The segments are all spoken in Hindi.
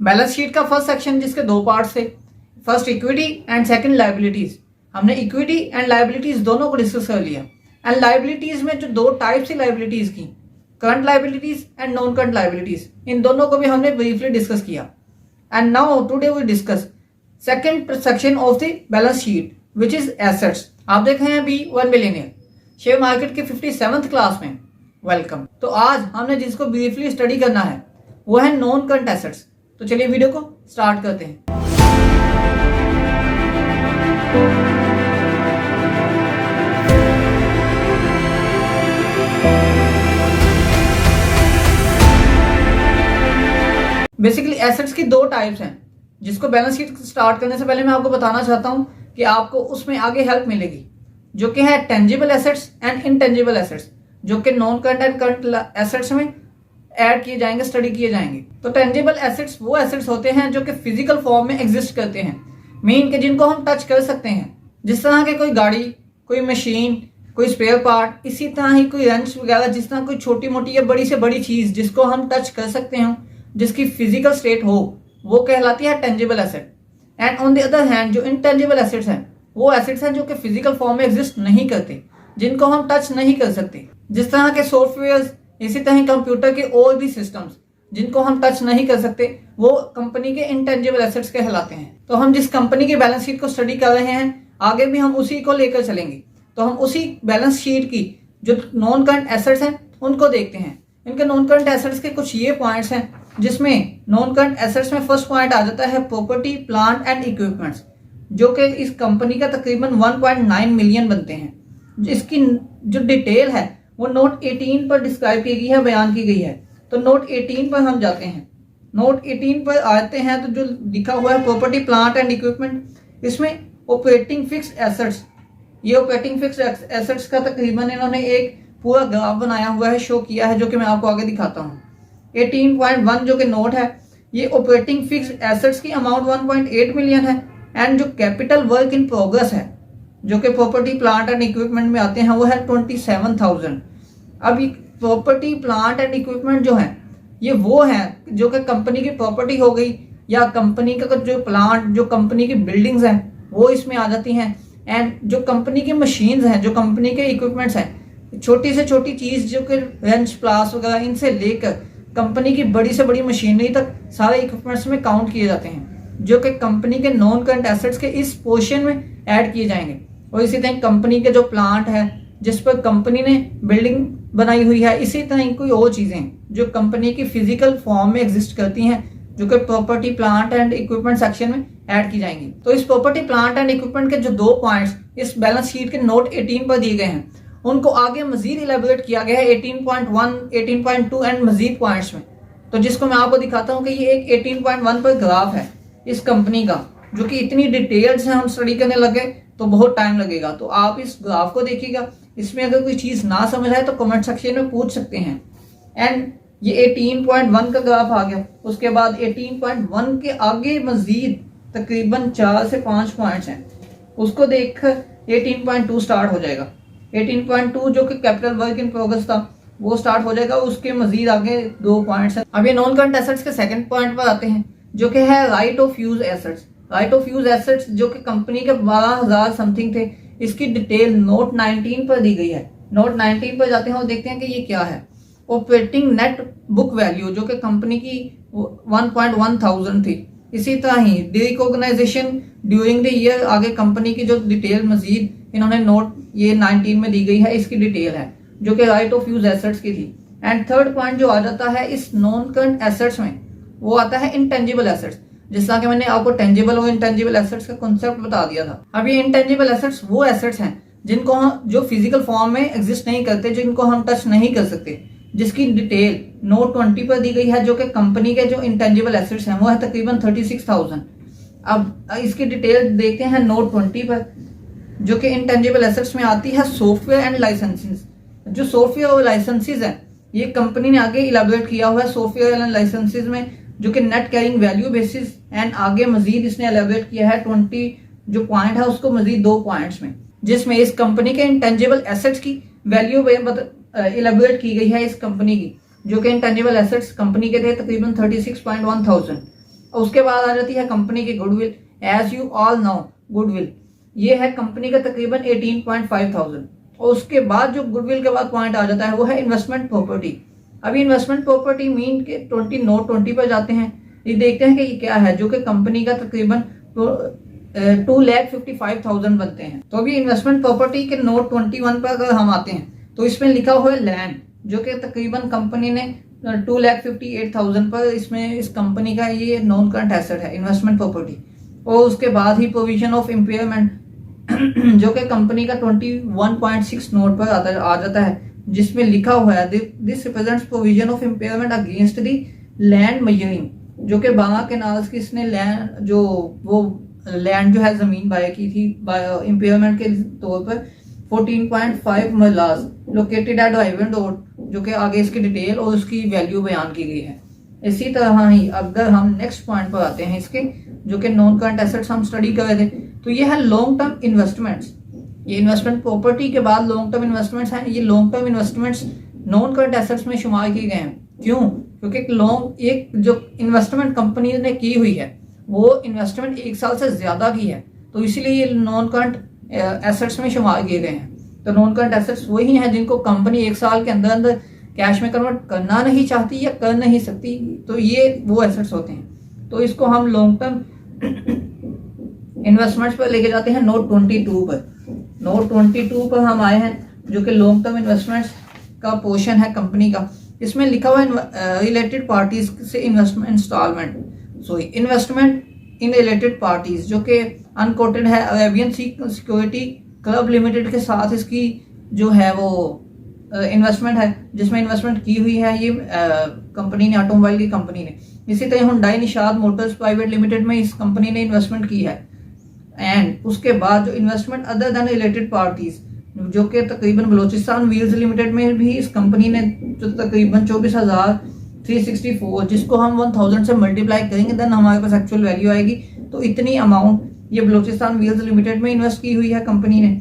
बैलेंस शीट का फर्स्ट सेक्शन जिसके दो पार्ट थे, first equity and second liabilities. हमने इक्विटी एंड लायबिलिटीज दोनों को डिस्कस कर लिया। एंड लायबिलिटीज में जो दो टाइप्स थी लायबिलिटीज की, current liabilities and non current liabilities, इन दोनों को भी हमने ब्रीफली डिस्कस किया। And now today we discuss second section of the balance sheet which is assets. आप देख रहे हैं बी 1 मिलियनियर शेयर मार्केट के 57th क्लास में, वेलकम। तो आज हमने जिसको ब्रीफली स्टडी करना है वो है नॉन करंट एसेट्स। तो चलिए वीडियो को स्टार्ट करते हैं। बेसिकली एसेट्स की दो टाइप्स हैं, जिसको बैलेंस शीट स्टार्ट करने से पहले मैं आपको बताना चाहता हूं कि आपको उसमें आगे हेल्प मिलेगी, जो कि है tangible assets and intangible assets, जो कि non current and current assets में ऐड किए जाएंगे, स्टडी किए जाएंगे। तो टेंजिबल एसेट्स वो एसेट्स होते हैं जो कि फिजिकल फॉर्म में एग्जिस्ट करते हैं, मीन के जिनको हम टच कर सकते हैं, जिस तरह के कोई गाड़ी, कोई मशीन, कोई स्पेयर पार्ट, इसी तरह ही कोई रेंच वगैरह, जिस तरह कोई छोटी मोटी या बड़ी से बड़ी चीज जिसको हम टच कर सकते हो, जिसकी फिजिकल स्टेट हो, वो कहलाती है tangible asset. And on the other hand जो इनटेंजिबल एसेट्स हैं वो एसेट्स हैं जो कि फिजिकल फॉर्म में एग्जिस्ट नहीं करते, जिनको हम टच नहीं कर सकते, जिस तरह के सॉफ्टवेयर, इसी तरह कंप्यूटर के और भी सिस्टम्स जिनको हम टच नहीं कर सकते, वो कंपनी के इनटेंजिबल एसेट्स कहलाते हैं। तो हम जिस कंपनी की बैलेंस शीट को स्टडी कर रहे हैं आगे भी हम उसी को लेकर चलेंगे। तो हम उसी बैलेंस शीट की जो नॉन करंट एसेट्स हैं उनको देखते हैं। इनके नॉन करंट एसेट्स के कुछ ये पॉइंट्स हैं, जिसमें नॉन करंट एसेट्स में फर्स्ट पॉइंट आ जाता है प्रॉपर्टी, प्लांट एंड इक्विपमेंट्स, जो कि इस कंपनी का तकरीबन 1.9 मिलियन बनते हैं। इसकी जो डिटेल है वो नोट 18 पर डिस्क्राइब की गई है, बयान की गई है। तो नोट 18 पर हम जाते हैं। नोट 18 पर आते हैं तो जो लिखा हुआ है प्रॉपर्टी, प्लांट एंड इक्विपमेंट, इसमें ऑपरेटिंग फिक्स्ड एसेट्स, ये ऑपरेटिंग फिक्स्ड एसेट्स का तकरीबन इन्होंने एक पूरा ग्राफ बनाया हुआ है, शो किया है, जो कि मैं आपको आगे दिखाता हूँ। 18.1 जो कि नोट है, ये ऑपरेटिंग फिक्स्ड एसेट्स की अमाउंट 1.8 मिलियन है। एंड जो कैपिटल वर्क इन प्रोग्रेस है, जो कि प्रॉपर्टी, प्लांट एंड इक्विपमेंट में आते हैं, वो है 27,000। अब ये प्रॉपर्टी, प्लांट एंड इक्विपमेंट जो है ये वो है जो कि कंपनी की प्रॉपर्टी हो गई, या कंपनी का जो प्लांट, जो कंपनी की बिल्डिंग्स हैं वो इसमें आ जाती हैं। एंड जो कंपनी की मशीन्स हैं, जो कंपनी के इक्विपमेंट्स हैं, छोटी से छोटी चीज जो कि रेंच, प्लास वगैरह, इनसे लेकर कंपनी की बड़ी से बड़ी मशीनरी तक सारे इक्विपमेंट्स में काउंट किए जाते हैं, जो कि कंपनी के नॉन करंट एसेट्स के इस पोर्शन में ऐड किए जाएंगे। और इसी तरह कंपनी के जो प्लांट है जिस पर कंपनी ने बिल्डिंग बनाई हुई है, इसी तरह कोई और चीजें जो कंपनी की फिजिकल फॉर्म में एग्जिस्ट करती हैं, जो कि property, plant and equipment section में ऐड की जाएंगी। तो इस प्रॉपर्टी, प्लांट एंड इक्विपमेंट के जो दो पॉइंट्स इस बैलेंस शीट के नोट 18 पर दिए गए हैं, उनको आगे मजीद इलेबोरेट किया गया है 18.1, 18.2 एंड मजीद पॉइंट्स में। तो जिसको मैं आपको दिखाता हूँ कि ये एक 18.1 पर ग्राफ है इस कंपनी का, जो कि इतनी डिटेल से हम स्टडी करने लगे तो बहुत टाइम लगेगा। तो आप इस ग्राफ को देखिएगा, इसमें अगर कोई चीज ना समझ आए तो कमेंट सेक्शन में पूछ सकते हैं। एंड ये 18.1 का ग्राफ आ गया, उसके बाद 18.1 के आगे मजीद तकरीबन 4 से 5 पॉइंट्स हैं, उसको देखकर 18.2 स्टार्ट हो जाएगा। 18.2 जो कि कैपिटल वर्क इन प्रोग्रेस था वो स्टार्ट हो जाएगा, उसके मजीद आगे 2 पॉइंट्स हैं। अब ये नॉन करंट एसेट्स के सेकंड पॉइंट पर आते हैं, जो कि है right of use assets. Right of use assets जो कि कंपनी के 12,000 समथिंग थे, इसकी डिटेल नोट 19 पर दी गई है। नोट 19 पर जाते हैं और देखते हैं कि ये क्या है। ऑपरेटिंग नेट बुक वैल्यू जो कि कंपनी की 1.1,000 थी। इसी तरह ही रिकॉग्नाइजेशन ड्यूरिंग द ईयर, आगे कंपनी की जो डिटेल मजीद इन्होंने नोट ये 19 में दी गई है, इसकी डिटेल है, जो कि राइट ऑफ यूज एसेट्स की थी। एंड थर्ड पॉइंट जो आ जाता है इस नॉन करंट एसेट्स में, वो आता है इनटेंजिबल एसेट्स। जिस तरह कि मैंने आपको टेंजिबल और इनटेंजिबल एसेट्स का कॉन्सेप्ट बता दिया था। अब ये इनटेंजिबल एसेट्स वो एसेट्स हैं जिनको जो फिजिकल फॉर्म में एग्जिस्ट नहीं करते, जिनको हम टच नहीं कर सकते, जिसकी डिटेल नोट 20 पर दी गई है, जो कि कंपनी के जो इंटेंजिबल एसेट्स हैं वो है तकरीबन 36,000। अब इसकी डिटेल देखते हैं नोट 20 पर, जो कि इंटेंजिबल एसेट्स में आती है सॉफ्टवेयर एंड लाइसेंसेस। जो सॉफ्टवेयर और लाइसेंसेस है ये कंपनी ने आगे इलेबोरेट किया हुआ है सॉफ्टवेयर एंड लाइसेंसेस में, जो कि net carrying value basis. And आगे मजीद इसने इलेबोरेट किया है 20 जो पॉइंट है उसको मजीद 2 पॉइंट्स में, जिसमें इस कंपनी के इंटेंजिबल एसेट्स की वैल्यू इलेबोरेट की गई है इस कंपनी की, जो कि इंटेंजिबल एसेट्स कंपनी के थे तकरीबन 36,100। उसके बाद आ जाती है कंपनी की goodwill. As you all know goodwill ये है कंपनी का तकरीबन 18,500। और उसके बाद जो गुडविल के बाद पॉइंट आ जाता है वो है इन्वेस्टमेंट प्रॉपर्टी। अभी इन्वेस्टमेंट प्रॉपर्टी मीन के 20 नोट 20 पर जाते हैं, ये देखते हैं कि ये क्या है, जो कि कंपनी का तकरीबन 2,55,000 बनते हैं। तो अभी इन्वेस्टमेंट प्रॉपर्टी के नोट 21 पर अगर हम आते हैं तो इसमें लिखा हुआ है लैंड, जो कि तकरीबन कंपनी ने 2,58,000 पर इसमें इस कंपनी का ये नॉन करंट एसेट है इन्वेस्टमेंट प्रॉपर्टी। और उसके बाद ही प्रोविजन ऑफ इम्पेयरमेंट जो कि कंपनी का 21.6 नोट पर आ जाता है, जिसमें लिखा हुआ है this represents provision of impairment against the land measuring, जो कि बांगा केनाल्स की इसने लैंड लैंड जो है जमीन बाय की थी इम्पेयरमेंट के तौर पर 14.5 मरलाज लोकेटेड एट आइवन रोड, जो कि आगे इसकी डिटेल और उसकी वैल्यू बयान की गई है। इसी तरह ही अगर हम नेक्स्ट पॉइंट पर आते हैं इसके, जो कि नॉन करंट एसेट्स हम स्टडी कर रहे थे, तो ये है लॉन्ग टर्म इन्वेस्टमेंट्स। ये इन्वेस्टमेंट प्रॉपर्टी के बाद लॉन्ग टर्म इन्वेस्टमेंट्स हैं। ये long term investments non current assets में शुमार किए गए हैं। क्यों? क्योंकि एक जो इन्वेस्टमेंट कंपनी ने की हुई है वो इन्वेस्टमेंट 1 साल से ज्यादा की है, तो इसीलिए ये नॉन करंट एसेट्स में शुमार किए गए हैं। तो नॉन करंट एसेट्स वही हैं जिनको कंपनी 1 साल के अंदर अंदर कैश में कन्वर्ट करना नहीं चाहती या कर नहीं सकती, तो ये वो एसेट्स होते हैं। तो इसको हम लॉन्ग टर्म इन्वेस्टमेंट्स पर लेके जाते हैं नोट 22 पर। नोट 22 पर हम आए हैं, जो कि लॉन्ग टर्म इन्वेस्टमेंट्स का पोर्शन है कंपनी का। इसमें लिखा हुआ है रिलेटेड पार्टीज से investment installment, sorry investment in related parties, जो कि अनकोटेड है अरेबियन सिक्योरिटी क्लब लिमिटेड के साथ इसकी जो है वो इन्वेस्टमेंट है, जिसमें इन्वेस्टमेंट की हुई है ये कंपनी ने, ऑटोमोबाइल की कंपनी ने। इसी तरह Hyundai Nishad Motors private limited में इस कंपनी ने इन्वेस्टमेंट की है। एंड उसके बाद जो investment other than related parties, जो कि तकरीबन बलोचिस्तान व्हील्स लिमिटेड में भी इस कंपनी ने जो तकरीबन 24,364, जिसको हम 1000 से मल्टीप्लाई करेंगे देन हमारे पास एक्चुअल वैल्यू आएगी। तो इतनी अमाउंट ये बलोचिस्तान व्हील्स लिमिटेड में इन्वेस्ट की हुई है कंपनी ने।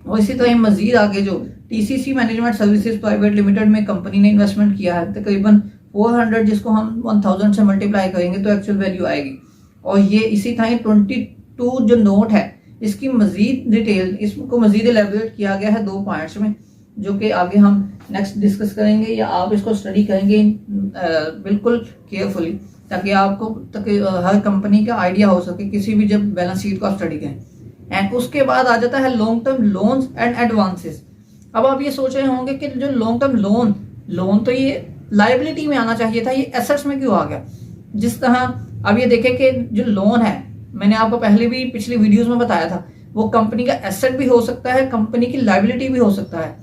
और इसी तरह मजीद आगे जो TCC management services private limited में कंपनी ने इन्वेस्टमेंट किया है तकरीबन 400, जिसको हम 1000 से मल्टीप्लाई करेंगे तो एक्चुअल वैल्यू आएगी। और ये इसी तरह 22 जो नोट है इसकी मजीद डिटेल, इसको मजीद एलैबोरेट किया गया है 2 पॉइंट्स में, जो कि आगे हम नेक्स्ट डिस्कस करेंगे या आप इसको स्टडी करेंगे बिल्कुल केयरफुली, ताकि आपको हर कंपनी का आइडिया हो सके किसी भी जब बैलेंस शीट को आप स्टडी करें। एंड उसके बाद आ जाता है long term loans and advances. अब आप ये सोच रहे होंगे कि जो लॉन्ग टर्म लोन तो ये लाइबिलिटी में आना चाहिए था, ये एसेट्स में क्यों आ गया? जिस तरह अब ये देखें कि जो लोन है, मैंने आपको पहले भी पिछली वीडियोस में बताया था, वो कंपनी का एसेट भी हो सकता है, कंपनी की लाइबिलिटी भी हो सकता है।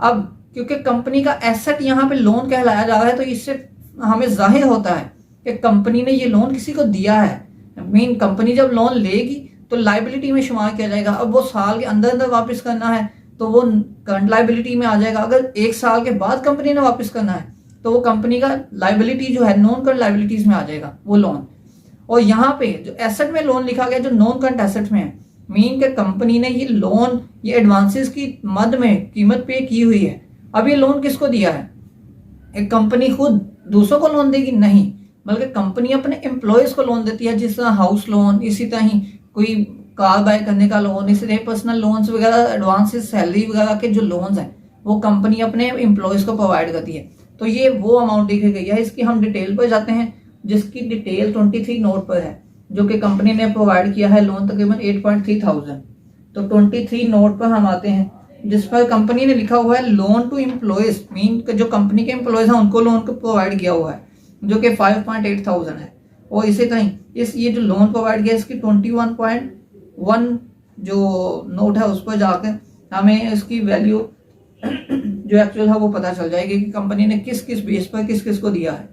अब क्योंकि कंपनी का एसेट यहाँ पे लोन कहलाया जा रहा है, तो इससे हमें जाहिर होता है कि कंपनी ने ये लोन किसी को दिया है। मीन कंपनी जब लोन लेगी तो लाइबिलिटी में शुमार किया जाएगा। अब वो साल के अंदर अंदर वापस करना है तो वो करंट लाइबिलिटी में आ जाएगा। अगर 1 साल के बाद कंपनी ने वापस करना है तो वो कंपनी का लाइबिलिटी जो है नॉन करंट लाइबिलिटीज में आ जाएगा वो लोन। और यहाँ पे जो एसेट में लोन लिखा गया जो नॉन करंट एसेट में है, मीन के कंपनी ने ये लोन ये एडवांसेस की मद में कीमत पे की हुई है। अब ये लोन किसको दिया है? एक कंपनी खुद दूसरों को लोन देगी? नहीं, बल्कि कंपनी अपने एम्प्लॉयज को लोन देती है, जिस तरह हाउस लोन, इसी तरह ही कोई कार बाय करने का लोन, इसी तरह पर्सनल लोन्स वगैरह, एडवांसेस, सैलरी वगैरह के जो लोन्स हैं वो कंपनी अपने एम्प्लॉयज को प्रोवाइड करती है। तो ये वो अमाउंट लिखी गई है। इसकी हम डिटेल पर जाते हैं, जिसकी डिटेल 23 नोट पर है, जो कि कंपनी ने प्रोवाइड किया है लोन तकरीबन 8.3 थाउजेंड। तो 23 नोट पर हम आते हैं, जिस पर कंपनी ने लिखा हुआ है लोन टू एम्प्लॉयज, मीन जो कंपनी के एम्प्लॉयज हैं उनको लोन को प्रोवाइड किया हुआ है, जो कि 5.8 थाउजेंड है। और इसी तरह ये जो लोन प्रोवाइड किया इसकी 21.1 जो नोट है उस पर जाकर हमें इसकी वैल्यू जो एक्चुअल है वो पता चल जाएगी कि कंपनी ने किस किस बेस पर किस किस को दिया है।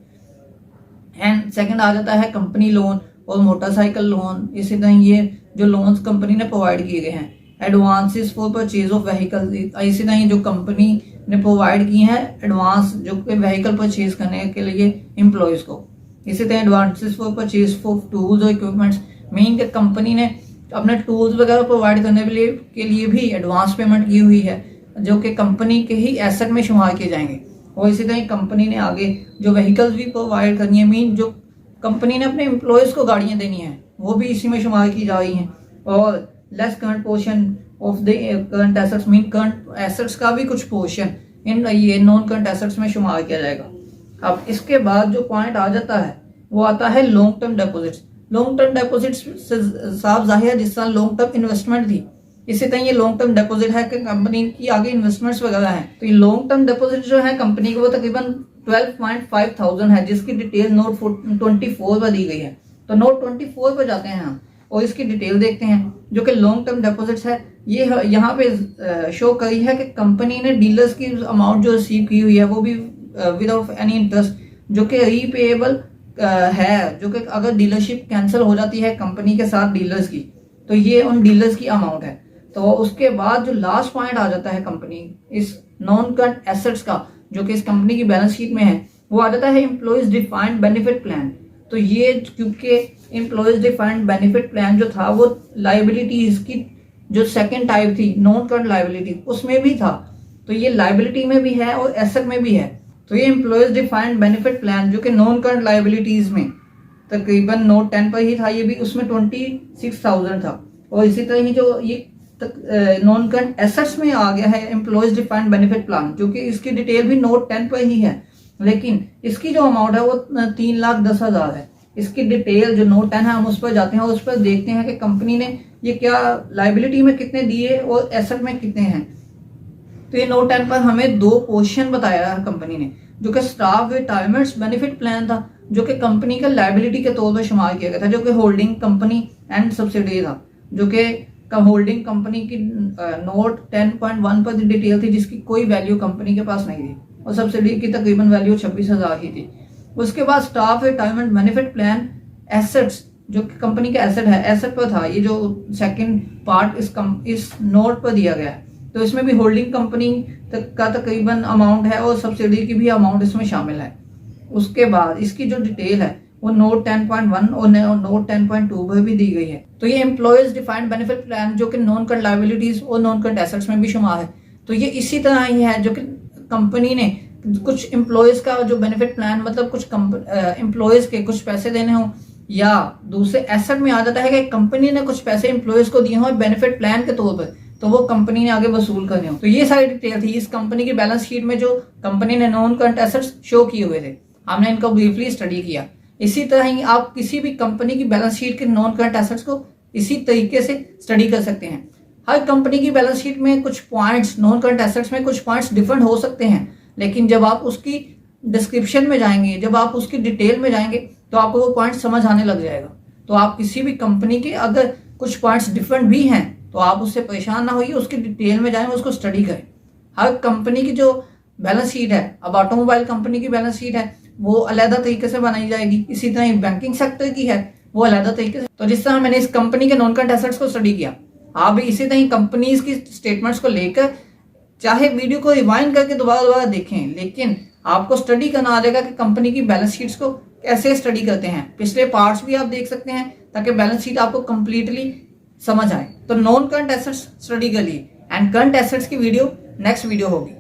एंड सेकंड आ जाता है कंपनी लोन और मोटरसाइकिल लोन। इसी तरह ये जो लोन्स कंपनी ने प्रोवाइड किए गए हैं, advances for purchase of vehicle, इसी तरह जो कंपनी ने प्रोवाइड की हैं एडवांस जो व्हीकल परचेज करने के लिए एम्प्लॉयज को। इसी तरह advances for purchase for tools और इक्विपमेंट्स, मीन के कंपनी ने अपने टूल्स वगैरह प्रोवाइड करने के लिए भी एडवांस पेमेंट की हुई है, जो कि कंपनी के ही एसेट में शुमार किए जाएंगे। और इसी तरह कंपनी ने आगे जो व्हीकल्स भी प्रोवाइड करनी है, मीन जो कंपनी ने अपने एम्प्लॉयज़ को गाड़ियाँ देनी है, वो भी इसी में शुमार की जा रही हैं। और less current portion of the current assets mean current assets का भी कुछ पोर्शन इन ये नॉन करंट एसेट्स में शुमार किया जाएगा। अब इसके बाद जो पॉइंट आ जाता है वो आता है long term deposits. Long term deposits से साफ जाहिर है जिस तरह लॉन्ग टर्म इन्वेस्टमेंट थी, इसी तरह ये लॉन्ग टर्म डिपॉजिट है कि कंपनी की आगे इन्वेस्टमेंट्स वगैरह हैं। तो ये लॉन्ग टर्म डिपॉजिट जो है कंपनी की वो तकरीबन 12.5 थाउजेंड है, जिसकी डिटेल नोट 24 पर दी गई है। तो नोट 24 पर जाते हैं हम और इसकी डिटेल देखते हैं जो कि लॉन्ग टर्म डिपॉजिट्स है। ये यहाँ पे शो करी है कि कंपनी ने डीलर्स की अमाउंट जो रिसीव की हुई है वो भी विदाउट एनी इंटरेस्ट, जो कि रीपेएबल है, जो कि अगर डीलरशिप कैंसिल हो जाती है कंपनी के साथ डीलर्स की, तो ये उन डीलर्स की अमाउंट है। तो उसके बाद जो लास्ट पॉइंट आ जाता है कंपनी इस नॉन करंट एसेट्स का, जो कि इस कंपनी की बैलेंस शीट में है, वो आ जाता है एम्प्लॉयज डिफाइंड बेनिफिट प्लान। तो ये क्योंकि एम्प्लॉयज डिफाइंड बेनिफिट प्लान जो था वो लाइबिलिटीज की जो सेकंड टाइप थी नॉन करंट लाइबिलिटी उसमें भी था, तो ये लाइबिलिटी में भी है और एसेट में भी है। तो ये एम्प्लॉयज डिफाइंड बेनिफिट प्लान जो कि नॉन करंट लाइबिलिटीज में तकरीबन नोट 10 पर ही था, ये भी उसमें 26,000 था। और इसी तरह ही जो ये नॉन करंट एसेट्स में आ गया है एम्प्लॉयज डिफाइंड बेनिफिट प्लान, जो कि इसकी डिटेल भी नोट 10 पर ही है, लेकिन इसकी जो अमाउंट है वो 3,10,000 है। इसकी डिटेल जो नोट 10 है हम उस पर जाते हैं और उस पर देखते हैं कि कंपनी ने ये क्या लाइबिलिटी में कितने दिए और एसेट में कितने हैं। तो ये नोट 10 पर हमें 2 पोर्शन बताया है कंपनी ने, जो कि स्टाफ रिटायरमेंट बेनिफिट प्लान था, जो कि कंपनी का लाइबिलिटी के तौर पर शुमार किया गया था, जो कि होल्डिंग कंपनी एंड सब्सिडी था, जो कि होल्डिंग कंपनी की नोट 10.1 पर डिटेल थी, जिसकी कोई वैल्यू कंपनी के पास नहीं थी और सब्सिडी की तकरीबन वैल्यू 26,000 ही थी। उसके बाद staff retirement benefit plan assets, जो कि कंपनी का एसेट है, एसेट पर था। ये जो सेकंड पार्ट इस नोट पर दिया गया है, तो इसमें भी होल्डिंग कंपनी का तकरीबन अमाउंट है और सब्सिडी की भी अमाउंट इसमें शामिल है। उसके बाद इसकी जो डिटेल है वो नोट 10.1 और नोट 10.2 पर भी दी गई है। तो ये एम्प्लॉयज डिफाइंड बेनिफिट प्लान जो कि नॉन करंट लायबिलिटीज और नॉन करंट एसेट्स में भी शुमार है। तो ये इसी तरह ही है जो कि कंपनी ने कुछ एम्प्लॉयज का जो बेनिफिट प्लान, मतलब कुछ एम्प्लॉयज के कुछ पैसे देने हो, या दूसरे एसेट में आ जाता है कि कंपनी ने कुछ पैसे एम्प्लॉयज को दिए हो बेनिफिट प्लान के तौर पर, तो वो कंपनी ने आगे वसूल करने हो। तो ये सारी डिटेल थी इस कंपनी की बैलेंस शीट में जो कंपनी ने नॉन करंट एसेट्स शो किए हुए थे। हमने इनको ब्रीफली स्टडी किया। इसी तरह ही आप किसी भी कंपनी की बैलेंस शीट के नॉन करंट एसेट्स को इसी तरीके से स्टडी कर सकते हैं। हर कंपनी की बैलेंस शीट में कुछ पॉइंट्स, नॉन करंट एसेट्स में कुछ पॉइंट्स डिफरेंट हो सकते हैं, लेकिन जब आप उसकी डिस्क्रिप्शन में जाएंगे, जब आप उसकी डिटेल में जाएंगे, तो आपको वो पॉइंट समझ आने लग जाएगा। तो आप किसी भी कंपनी के अगर कुछ पॉइंट्स डिफरेंट भी हैं तो आप उससे परेशान ना होइए, उसकी डिटेल में जाएं, उसको स्टडी करें। हर कंपनी की जो बैलेंस शीट है, अब ऑटोमोबाइल कंपनी की बैलेंस शीट है वो अलग तरीके से बनाई जाएगी, इसी तरह बैंकिंग सेक्टर की है वो अलग तरीके से। तो जिस तरह मैंने इस कंपनी के नॉन करंट एसेट्स को स्टडी किया, आप भी इसी तरह कंपनीज की स्टेटमेंट्स को लेकर चाहे वीडियो को रिवाइंड करके दोबारा देखें, लेकिन आपको स्टडी करना आ जाएगा कि कंपनी की बैलेंस शीट्स को कैसे स्टडी करते हैं। पिछले पार्ट्स भी आप देख सकते हैं ताकि बैलेंस शीट आपको कंप्लीटली समझ आए। तो नॉन करंट एसेट्स स्टडी कर लिए एंड करंट एसेट्स की वीडियो नेक्स्ट वीडियो होगी।